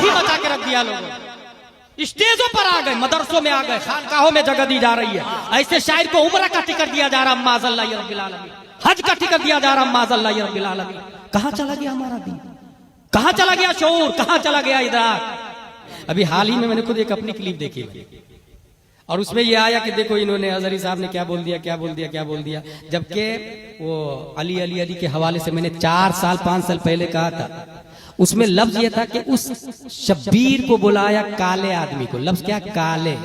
तबाही मचा के रख दिया लोगों ने। स्टेजों पर आ गए, मदरसों में आ गए, खानकाहों में जगह दी जा रही है। ऐसे शायर को उम्र का टिकट दिया जा रहा, माज़अल्लाह रब्बिल आलमीन, हज का टिकट दिया जा रहा, माज़अल्लाह रब्बिल आलमीन। कहां चला गया हमारा दीन? कहां चला गया शऊर? कहां चला गया इदराक? अभी हाल ही में मैंने खुद एक अपनी क्लिप देखी और उसमें ये आया कि देखो इन्होंने हज़ारी साहब ने क्या बोल दिया, क्या बोल दिया, क्या बोल दिया। जबकि वो अली अली अली के हवाले से मैंने 4 साल 5 साल पहले कहा था, उसमें लफ्ज ये था कि उस शब्बीर को बुलाया काले आदमी को। लफ्ज क्या? काले।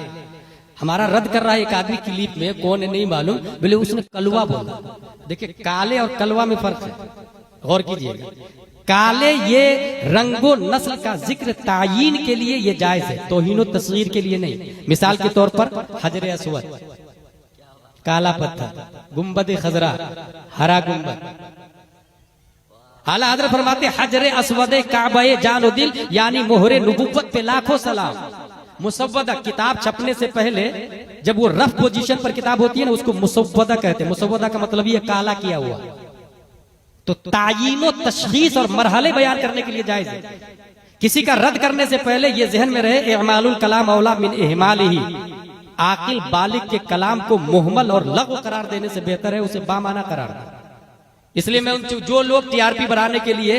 हमारा रद्द कर रहा है एक आदमी क्लिप में, कौन है नहीं मालूम, बोले उसने कलवा बोला। देखिए काले और कलवा में फर्क है, गौर कीजिएगा। काले ये रंगो नस्ल का जिक्र तायीन के लिए ये जायज है, तौहीन व तस्गीर के लिए नहीं। मिसाल के तौर पर हजर अस्वद, काला पत्थर, गुंबद खजरा, हरा गुंबद। आला हज़रत फरमाते हजर अस्वद काबे जानो दिल, यानी मोहरे नबुव्वत पे लाखों सलाम। मुसव्वदा, किताब छपने से पहले जब वो रफ पोजीशन पर किताब होती है ना, उसको मुसव्वदा कहते हैं। मुसव्वदा का मतलब ये काला किया हुआ। तो तायीनो तशखीस और मरहले बयान करने के लिए जायज है। किसी का रद्द करने से पहले ये जहन में रहे, इमालुल कलाम औला मिन इहमालिही, आकिल बालिग के कलाम को मुहमल और लग़्व करार देने से बेहतर है उसे बामाना करार देना। इसलिए मैं जो लोग टीआरपी बढ़ाने के लिए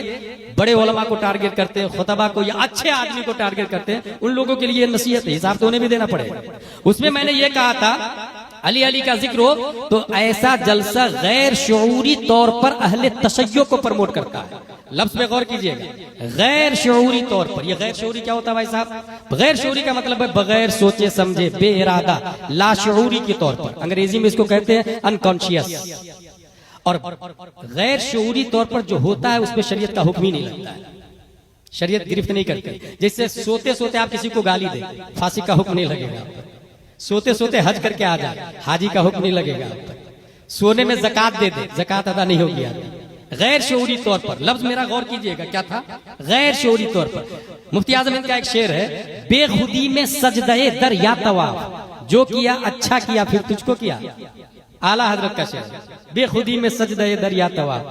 बड़े उलमा को टारगेट करते हैं, खुतबा को या अच्छे आदमी को टारगेट करते हैं, उन लोगों के लिए नसीहत है, हिसाब तो उन्हें भी देना पड़ेगा। उसमें मैंने ये कहा था अली अली का जिक्र हो तो ऐसा जलसा गैर शऊरी तौर पर अहले तशय्यो को प्रमोट करता है। लफ्ज में गौर कीजिएगा, गैर शऊरी तौर पर। ये गैर शऊरी क्या होता है भाई साहब? गैर शऊरी का मतलब है बगैर सोचे समझे, बेइरादा, लाशऊरी के तौर पर। अंग्रेजी में इसको कहते हैं अनकॉन्शियस। और गैर शऊरी तौर पर जो होता है उसमें शरीयत का हुक्म ही नहीं लगता है, शरीयत गिरफ्त नहीं करती। जैसे सोते सोते आप किसी को गाली दे, फांसी का हुक्म नहीं लगेगा। सोते सोते हज करके आ जाए, हाजी का हुक्म नहीं लगेगा। सोने में ज़कात दे दे, ज़कात अदा नहीं होगी आदमी। गैर शऊरी तौर पर, लफ्ज मेरा गौर कीजिएगा क्या था? गैर शऊरी तौर पर। मुफ्ती आज़म हिंद का एक शेर है, बेखुदी में सजदे दर या तवाफ, जो किया अच्छा किया फिर तुझको किया। आला हजरत का शेर, बेखुदी में सजदे दर या तवाफ।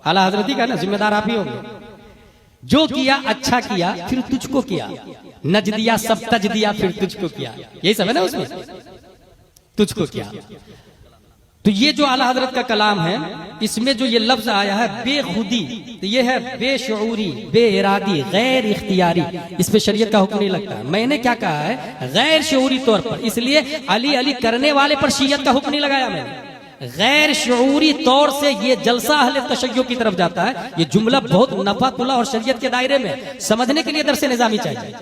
आला हजरत ही का ना, जिम्मेदार आप ही होंगे। जो किया अच्छा किया फिर तुझको किया, नज दिया सब तज दिया फिर तुझको किया। यही सब है ना उसमें, तुझको किया। तो ये जो आला हजरत का कलाम है, इसमें जो ये लफ्ज आया है बेखुदी, तो ये है बेशऊरी, बेइरादी, गैर इख्तियारी। इस पे शरीयत का हुक्म नहीं लगता। मैंने क्या कहा है? गैर शऊरी तौर पर। इसलिए अली अली करने वाले पर शरीयत का हुक्म नहीं लगाया मैंने। गैर शऊरी तौर से ये जलसा अहले तशय्यो की तरफ जाता है। ये जुमला बहुत नफातुल्लाह और शरीयत के दायरे में, समझने के लिए दरसे निजामी चाहिए।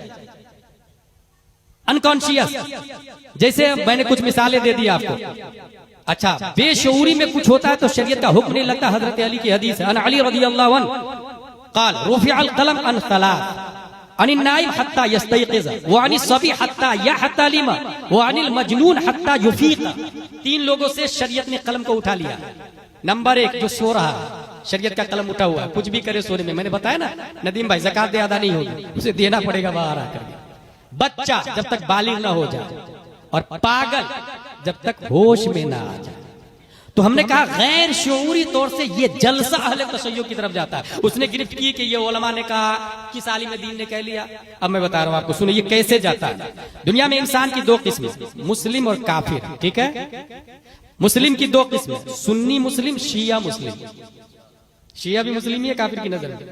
अनकॉन्शियस, जैसे मैंने कुछ मिसालें दे दी आपको। अच्छा, बेशऊरी में कुछ होता है तो शरीयत का हुक्म नहीं लगता। हजरत अली की हदीस है, अन अली रज़ियल्लाहु अन्हु क़ाल रुफ़िअल क़लम अन सलास, अनिन नाइम हत्ता यस्तयक़िज़, व अनिस सबी हत्ता यहतलिम, व अनिल मजनून हत्ता युफ़ीक़। 3 लोगों से शरीयत ने कलम को उठा लिया। नंबर 1, जो सो रहा है, शरीयत का कलम उठा हुआ है, कुछ भी करे सोने में। मैंने बताया ना नदीम भाई, ज़कात दे अदा नहीं होगी, उसे देना पड़ेगा बाहर आकर। बच्चा जब तक बालिग ना हो जाए, और पागल जब तक होश में ना आ जाए। तो हमने कहा गैर शऊरी तौर से ये जलसा अहले तशय्यो की तरफ जाता है। उसने गिरफ्त की कि ये उलमा ने कहा, किस आलिम दीन ने कह लिया। अब मैं बता रहा हूं आपको, सुनो ये कैसे जाता है। दुनिया में इंसान की 2 किस्में, मुस्लिम और काफिर, ठीक है? मुस्लिम की 2 किस्में, सुन्नी मुस्लिम, शिया मुस्लिम। शिया भी मुस्लिम ही है काफिर की नजर में।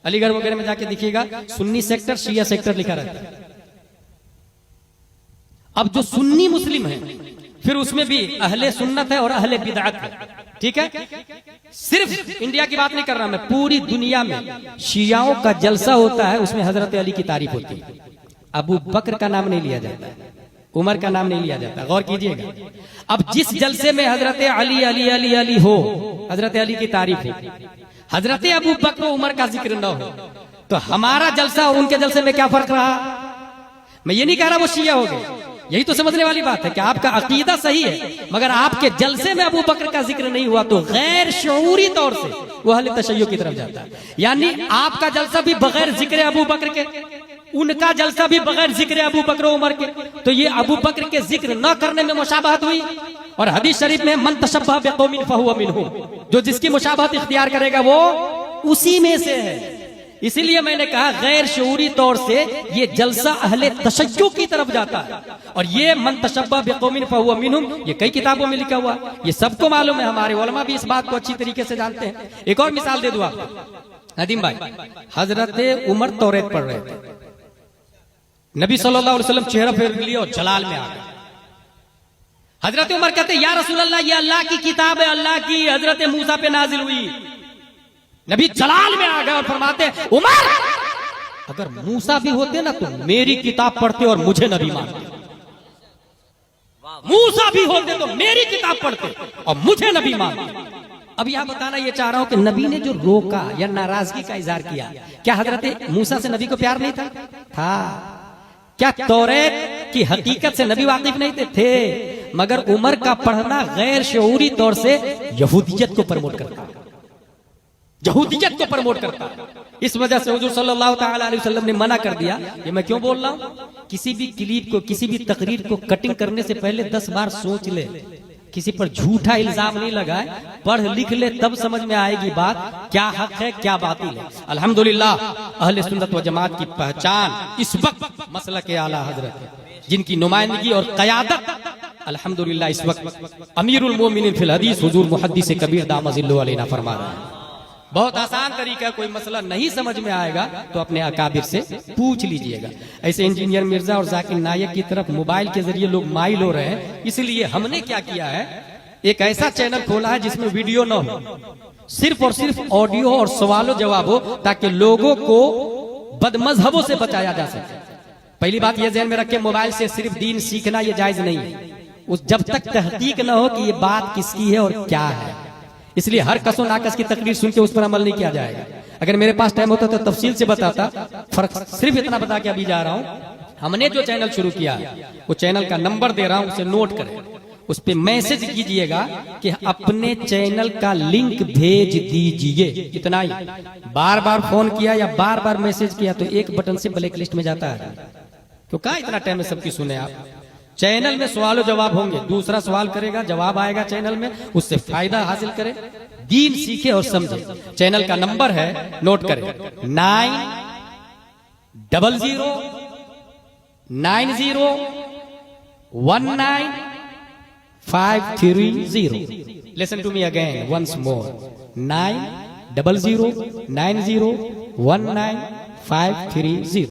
अलीगढ़ वगैरह में जाके देखिएगा, सुन्नी सेक्टर, शिया सेक्टर लिखा रहता है। अब जो सुन्नी मुस्लिम है, फिर उसमें भी अहले सुन्नत है और अहले बिदअत है, ठीक है? सिर्फ इंडिया की बात नहीं कर रहा मैं, पूरी दुनिया में शियाओं का जलसा होता है, उसमें हजरत अली की तारीफ होती है। अबू बकर का नाम नहीं लिया जाता, उमर का नाम नहीं लिया जाता। गौर कीजिएगा। अब जिस जलसे में हजरत अली अली अली अली हो, हजरत अली की तारीफ हो, हजरत अबू बकर उमर का जिक्र न हो, तो हमारा जलसा और उनके जलसे में क्या फर्क रहा? मैं ये नहीं कह रहा वो शिया हो गए, यही तो समझने वाली बात है कि आपका अकीदा सही है, मगर आपके जलसे में अबू बकर का जिक्र नहीं हुआ तो गैर शऊरी तौर से वो अहले तशय्यो की तरफ जाता है। यानी आपका जलसा भी बगैर जिक्र अबू बकर के, उनका जलसा भी बगैर जिक्र अबू बकर उमर के। तो ये अबू बकर के जिक्र न करने में मुशाबहत हुई। और हदीस शरीफ में मन तशब्बह बिक़ौमिन फहुव मिनहुम, जो जिसकी मुशाबहत इख्तियार करेगा वो उसी में से है। इसीलिए मैंने कहा गैर शऊरी तौर से ये जलसा अहले तशय्युअ की तरफ जाता है। और ये मन तशब्बह बिक़ौमिन फहुवा मिनहुम, ये कई किताबों में लिखा हुआ, ये सबको मालूम है, हमारे उलमा भी इस बात को अच्छी तरीके से जानते हैं। एक और मिसाल दे दूं आपको, नदीम भाई, हजरत उमर तौरेत पढ़ रहे थे, नबी सल्लल्लाहु अलैहि वसल्लम चेहरा फेर लिए और जलाल में आ गए। हजरत उमर कहते या रसूल अल्लाह, ये अल्लाह की किताब है, अल्लाह की, हजरत मूसा पे नाजिल हुई। नबी जलाल में आ गए और फरमाते उमर, अगर मूसा भी होते ना तो मेरी किताब पढ़ते और मुझे नबी मानते। मूसा भी होते तो मेरी किताब पढ़ते और मुझे नबी मानते। अब यहां बताना ये चाह रहा हूं कि नबी ने जो रोका या नाराजगी का इजहार किया, क्या हजरत मूसा से नबी को प्यार नहीं था? था। क्या तौरेत की हकीकत से नबी वाकिफ नहीं थे? मगर उमर का पढ़ना गैर शऊरी तौर से यहूदियत को प्रमोट करता, यहूदियत को प्रमोट करता। इस वजह से हुजूर सल्लल्लाहु ताला अलैहि वसल्लम ने मना कर दिया। ये मैं क्यों बोल रहा हूं? किसी भी क्लिप को, किसी भी तकरीर को कटिंग करने से पहले 10 बार सोच ले, किसी पर झूठा इल्जाम नहीं लगाए, पढ़ लिख ले, तब समझ में आएगी बात क्या हक है क्या बातिल है। अल्हम्दुलिल्लाह अहले सुन्नत व जमात की पहचान इस वक्त मसलक आला हजरत है, जिनकी नुमाइंदगी और क़यादत अल्हम्दुलिल्लाह इस वक्त अमीरुल मोमिनीन फिल हदीस हुजूर मुहद्दिस कबीर दामजिल्लु अलैना फरमा रहे हैं। बहुत आसान तरीका, कोई मसला नहीं समझ में आएगा तो अपने अकाबिर से पूछ लीजिएगा। ऐसे इंजीनियर मिर्जा और जाकिर नायक की तरफ मोबाइल के जरिए लोग माइल हो रहे हैं, इसलिए हमने क्या किया है, एक ऐसा चैनल खोला है जिसमें वीडियो न हो, सिर्फ और सिर्फ ऑडियो और सवालों जवाब हो, ताकि लोगों को बदमजहबों से बचाया जा सके। पहली बात यह ध्यान में रखें, मोबाइल से सिर्फ दीन सीखना यह जायज नहीं है, उस जब तक तहकीक न हो कि ये बात किसकी है और क्या है। इसलिए हर कसो नाकस की तकरीर सुन के उस पर अमल नहीं किया जाएगा। अगर मेरे पास टाइम होता तो तफसील से बताता, फर्क सिर्फ इतना बता के अभी जा रहा हूं। हमने जो चैनल शुरू किया वो चैनल का नंबर दे रहा हूं, उसे नोट करें, उस पे मैसेज कीजिएगा कि अपने चैनल का लिंक भेज दीजिए, इतना ही। बार बार फोन किया या बार बार मैसेज किया तो एक बटन से ब्लैक लिस्ट में जाता है। तो कहा इतना टाइम में सबकी सुने आप। चैनल में सवाल जवाब होंगे, दूसरा सवाल करेगा, जवाब आएगा चैनल में, उससे फायदा हासिल करें, दीन सीखे और समझे। चैनल का नंबर है, नोट करें, 900090195330। Listen to me again once more, 9009019530।